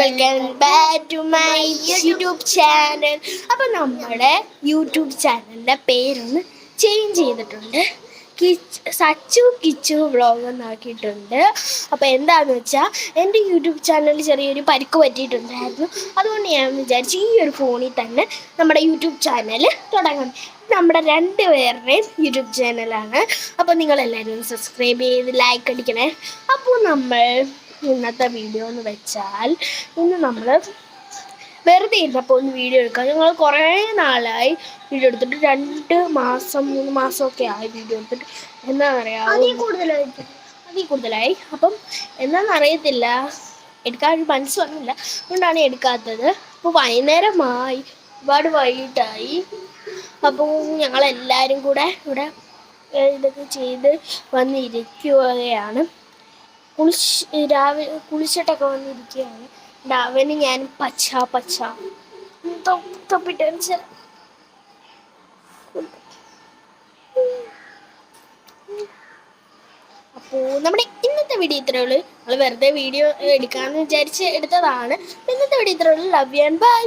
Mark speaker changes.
Speaker 1: Welcome back to my YouTube channel. അപ്പം നമ്മുടെ YouTube ചാനലിൻ്റെ പേരൊന്ന് ചേഞ്ച് ചെയ്തിട്ടുണ്ട്. സച്ചു കിച്ചു വ്ളോഗ് എന്നാക്കിയിട്ടുണ്ട്. അപ്പോൾ എന്താണെന്ന് വെച്ചാൽ എൻ്റെ യൂട്യൂബ് ചാനലിൽ ചെറിയൊരു പരിക്ക് പറ്റിയിട്ടുണ്ടായിരുന്നു. അതുകൊണ്ട് ഞാൻ വിചാരിച്ചു ഈ ഒരു ഫോണിൽ തന്നെ നമ്മുടെ യൂട്യൂബ് ചാനൽ തുടങ്ങാം. നമ്മുടെ രണ്ടുപേരുടെയും യൂട്യൂബ് ചാനലാണ്. അപ്പോൾ നിങ്ങളെല്ലാവരും ഒന്ന് സബ്സ്ക്രൈബ് ചെയ്ത് ലൈക്ക് അടിക്കണേ. അപ്പോൾ നമ്മൾ ഇന്നത്തെ വീഡിയോ എന്ന് വെച്ചാൽ ഇന്ന് നമ്മൾ വെറുതെ ഇരുന്നപ്പോൾ ഒന്ന് വീഡിയോ എടുക്കാം. ഞങ്ങൾ കുറേ നാളായി വീഡിയോ എടുത്തിട്ട് 2 മാസം 3 മാസമൊക്കെ ആയി വീഡിയോ എടുത്തിട്ട്. എന്താണെന്നറിയാമോ, അതിൽ കൂടുതലായി. അപ്പം എന്താണെന്നറിയത്തില്ല, എടുക്കാൻ മനസ്സ് വന്നില്ല, അതുകൊണ്ടാണ് എടുക്കാത്തത്. അപ്പോൾ വൈകുന്നേരമായി, ഒരുപാട് വൈകിട്ടായി. അപ്പോൾ ഞങ്ങളെല്ലാവരും കൂടെ ഇവിടെ ഇതൊക്കെ ചെയ്ത് വന്നിരിക്കുകയാണ്. രാവിലെ കുളിച്ചിട്ടൊക്കെ വന്നിരിക്കുകയാണ്. അവന് ഞാൻ പച്ച തൊപ്പിട്ട് അപ്പോൾ നമ്മുടെ ഇന്നത്തെ വീഡിയോ ഇത്രയേ ഉള്ളൂ. നമ്മൾ വെറുതെ വീഡിയോ എടുക്കാമെന്ന് വിചാരിച്ച് എടുത്തതാണ്. ഇന്നത്തെ വീഡിയോ ഇത്രയേ ഉള്ളൂ. Love you and by.